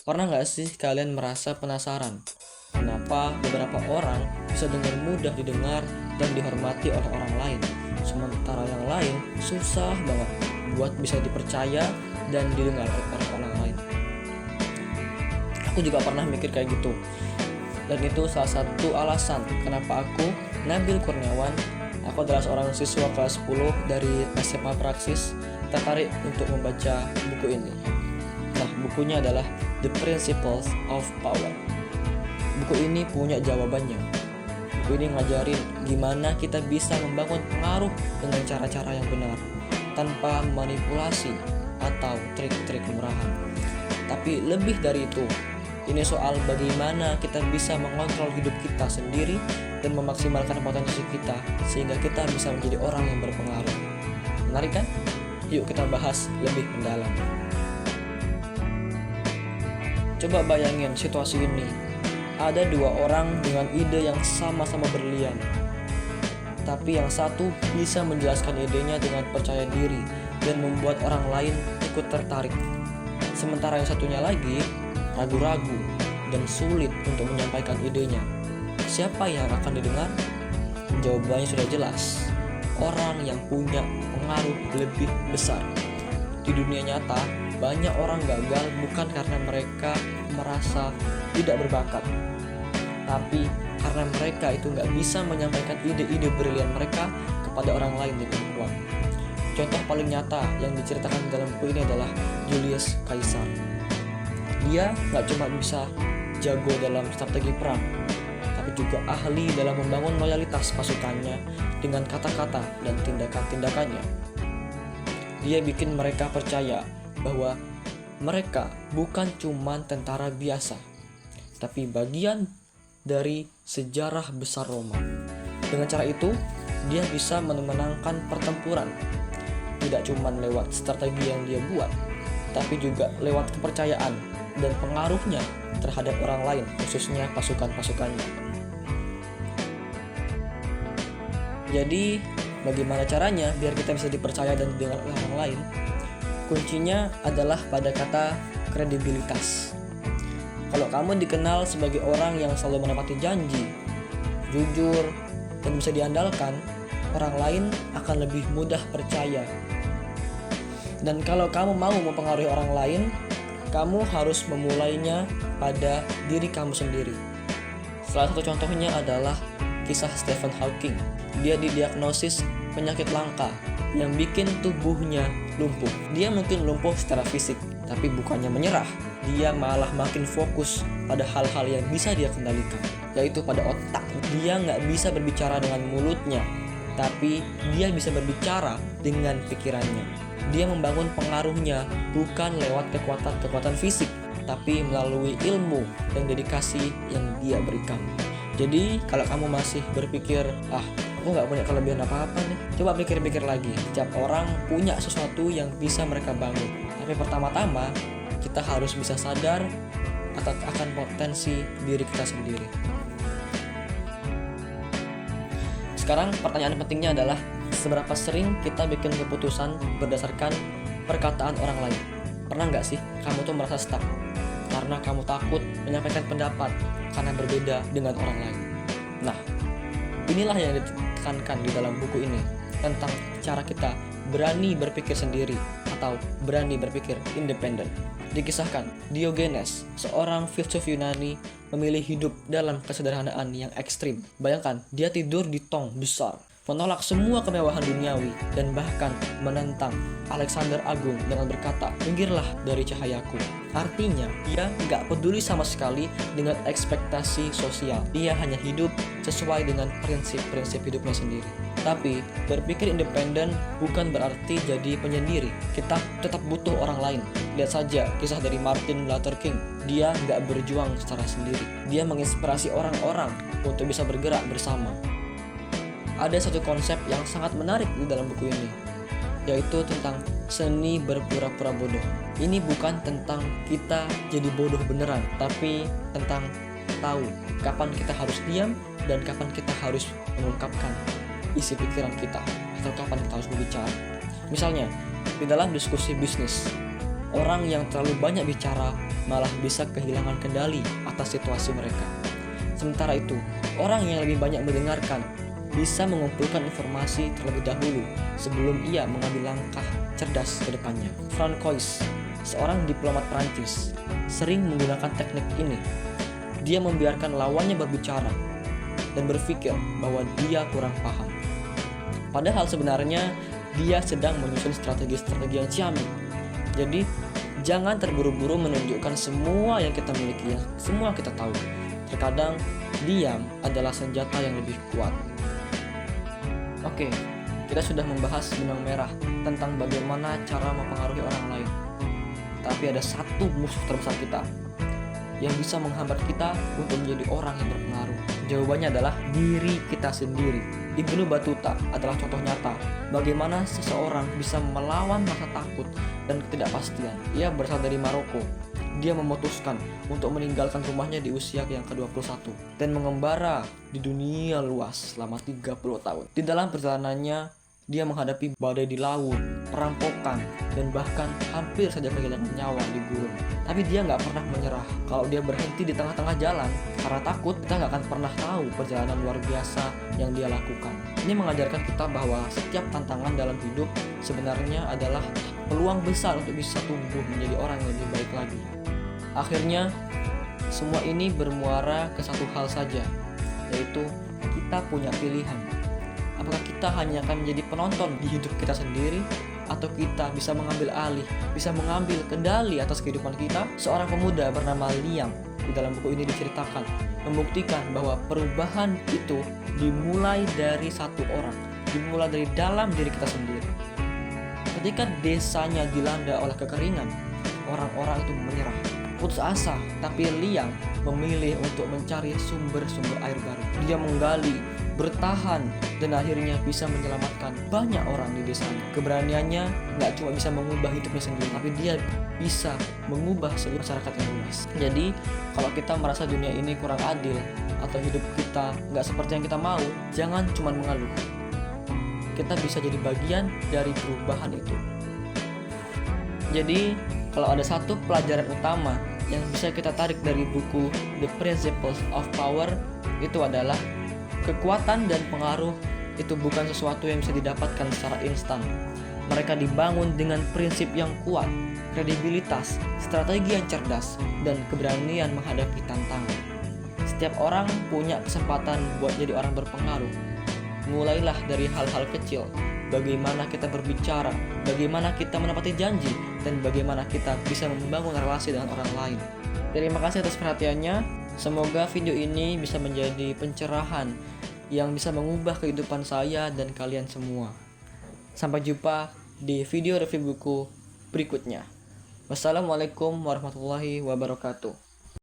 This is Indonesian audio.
Pernah nggak sih kalian merasa penasaran kenapa beberapa orang bisa dengan mudah didengar dan dihormati oleh orang lain, sementara yang lain susah banget buat bisa dipercaya dan didengar oleh orang lain? Aku juga pernah mikir kayak gitu, dan itu salah satu alasan kenapa aku, Nabil Kurniawan, aku adalah seorang siswa kelas 10 dari SMA Praksis, tertarik untuk membaca buku ini. Nah, bukunya adalah The Principles of Power. Buku ini punya jawabannya. Buku ini ngajarin gimana kita bisa membangun pengaruh dengan cara-cara yang benar, tanpa manipulasi atau trik-trik murahan. Tapi lebih dari itu, ini soal bagaimana kita bisa mengontrol hidup kita sendiri dan memaksimalkan potensi kita sehingga kita bisa menjadi orang yang berpengaruh. Menarik kan? Yuk kita bahas lebih mendalam. Coba bayangin situasi ini. Ada dua orang dengan ide yang sama-sama berlian. Tapi yang satu bisa menjelaskan idenya dengan percaya diri dan membuat orang lain ikut tertarik. Sementara yang satunya lagi ragu-ragu dan sulit untuk menyampaikan idenya. Siapa yang akan didengar? Jawabannya sudah jelas. Orang yang punya pengaruh lebih besar. Di dunia nyata, banyak orang gagal bukan karena mereka merasa tidak berbakat, tapi karena mereka itu nggak bisa menyampaikan ide-ide brilian mereka kepada orang lain dengan kuat. Contoh paling nyata yang diceritakan dalam buku ini adalah Julius Caesar. Dia nggak cuma bisa jago dalam strategi perang, tapi juga ahli dalam membangun loyalitas pasukannya dengan kata-kata dan tindakan-tindakannya. Dia bikin mereka percaya bahwa mereka bukan cuma tentara biasa, tapi bagian dari sejarah besar Roma. Dengan cara itu, dia bisa memenangkan pertempuran, tidak cuma lewat strategi yang dia buat, tapi juga lewat kepercayaan dan pengaruhnya terhadap orang lain, khususnya pasukan-pasukannya. Jadi, bagaimana caranya biar kita bisa dipercaya dan didengar oleh orang lain? Kuncinya adalah pada kata kredibilitas. Kalau kamu dikenal sebagai orang yang selalu menepati janji, jujur, dan bisa diandalkan, orang lain akan lebih mudah percaya. Dan kalau kamu mau mempengaruhi orang lain, kamu harus memulainya pada diri kamu sendiri. Salah satu contohnya adalah kisah Stephen Hawking. Dia didiagnosis penyakit langka yang bikin tubuhnya lumpuh. Dia mungkin lumpuh secara fisik, tapi bukannya menyerah. Dia malah makin fokus pada hal-hal yang bisa dia kendalikan, yaitu pada otak. Dia nggak bisa berbicara dengan mulutnya, tapi dia bisa berbicara dengan pikirannya. Dia membangun pengaruhnya bukan lewat kekuatan fisik, tapi melalui ilmu dan dedikasi yang dia berikan. Jadi kalau kamu masih berpikir, aku nggak punya kelebihan apa-apa nih, coba pikir-pikir lagi. Setiap orang punya sesuatu yang bisa mereka bangun. Tapi pertama-tama kita harus bisa sadar akan potensi diri kita sendiri. Sekarang pertanyaan pentingnya adalah, seberapa sering kita bikin keputusan berdasarkan perkataan orang lain? Pernah nggak sih kamu tuh merasa stuck karena kamu takut menyampaikan pendapat karena berbeda dengan orang lain? Nah, inilah yang ditekankan di dalam buku ini tentang cara kita berani berpikir sendiri atau berani berpikir independen. Dikisahkan, Diogenes, seorang filsuf Yunani, memilih hidup dalam kesederhanaan yang ekstrim. Bayangkan, dia tidur di tong besar, menolak semua kemewahan duniawi, dan bahkan menentang Alexander Agung dengan berkata, "Minggirlah dari cahayaku." Artinya, dia nggak peduli sama sekali dengan ekspektasi sosial. Dia hanya hidup sesuai dengan prinsip-prinsip hidupnya sendiri. Tapi, berpikir independen bukan berarti jadi penyendiri. Kita tetap butuh orang lain. Lihat saja kisah dari Martin Luther King. Dia nggak berjuang secara sendiri. Dia menginspirasi orang-orang untuk bisa bergerak bersama. Ada satu konsep yang sangat menarik di dalam buku ini, yaitu tentang seni berpura-pura bodoh. Ini bukan tentang kita jadi bodoh beneran, tapi tentang tahu kapan kita harus diam dan kapan kita harus mengungkapkan isi pikiran kita, atau kapan kita harus berbicara. Misalnya, di dalam diskusi bisnis, Orang yang terlalu banyak bicara malah bisa kehilangan kendali atas situasi mereka. Sementara itu, orang yang lebih banyak mendengarkan bisa mengumpulkan informasi terlebih dahulu sebelum ia mengambil langkah cerdas ke depannya. Francois, seorang diplomat Prancis, sering menggunakan teknik ini. Dia membiarkan lawannya berbicara dan berpikir bahwa dia kurang paham. Padahal sebenarnya dia sedang menyusun strategi-strategi yang ciamik. Jadi, jangan terburu-buru menunjukkan semua yang kita miliki, semua kita tahu. Terkadang, diam adalah senjata yang lebih kuat. Oke, kita sudah membahas benang merah tentang bagaimana cara mempengaruhi orang lain. Tapi ada satu musuh terbesar kita yang bisa menghambat kita untuk menjadi orang yang berpengaruh. Jawabannya adalah diri kita sendiri. Ibnu Battuta adalah contoh nyata bagaimana seseorang bisa melawan rasa takut dan ketidakpastian. Ia berasal dari Maroko. Dia memutuskan untuk meninggalkan rumahnya di usia yang ke-21 dan mengembara di dunia luas selama 30 tahun. Di dalam perjalanannya, dia menghadapi badai di laut, perampokan, dan bahkan hampir saja kehilangan nyawa di gurun. Tapi dia nggak pernah menyerah. Kalau dia berhenti di tengah-tengah jalan karena takut, kita nggak akan pernah tahu perjalanan luar biasa yang dia lakukan. Ini mengajarkan kita bahwa setiap tantangan dalam hidup sebenarnya adalah peluang besar untuk bisa tumbuh menjadi orang yang lebih baik lagi. Akhirnya, semua ini bermuara ke satu hal saja, yaitu kita punya pilihan. Apakah kita hanya akan menjadi penonton di hidup kita sendiri, atau kita bisa mengambil alih, bisa mengambil kendali atas kehidupan kita? Seorang pemuda bernama Liang di dalam buku ini diceritakan, membuktikan bahwa perubahan itu dimulai dari satu orang, dimulai dari dalam diri kita sendiri. Ketika desanya dilanda oleh kekeringan, orang-orang itu menyerah, putus asa, tapi Liang memilih untuk mencari sumber-sumber air baru. Dia menggali, bertahan, dan akhirnya bisa menyelamatkan banyak orang di desanya. Keberaniannya nggak cuma bisa mengubah hidupnya sendiri, tapi dia bisa mengubah seluruh masyarakat yang luas. Jadi, kalau kita merasa dunia ini kurang adil atau hidup kita nggak seperti yang kita mau, jangan cuma mengeluh. Kita bisa jadi bagian dari perubahan itu. Jadi, kalau ada satu pelajaran utama yang bisa kita tarik dari buku The Principles of Power, itu adalah kekuatan dan pengaruh itu bukan sesuatu yang bisa didapatkan secara instan. Mereka dibangun dengan prinsip yang kuat, kredibilitas, strategi yang cerdas, dan keberanian menghadapi tantangan. Setiap orang punya kesempatan buat jadi orang berpengaruh. Mulailah dari hal-hal kecil. Bagaimana kita berbicara, bagaimana kita menepati janji, dan bagaimana kita bisa membangun relasi dengan orang lain. Terima kasih atas perhatiannya. Semoga video ini bisa menjadi pencerahan yang bisa mengubah kehidupan saya dan kalian semua. Sampai jumpa di video review buku berikutnya. Wassalamualaikum warahmatullahi wabarakatuh.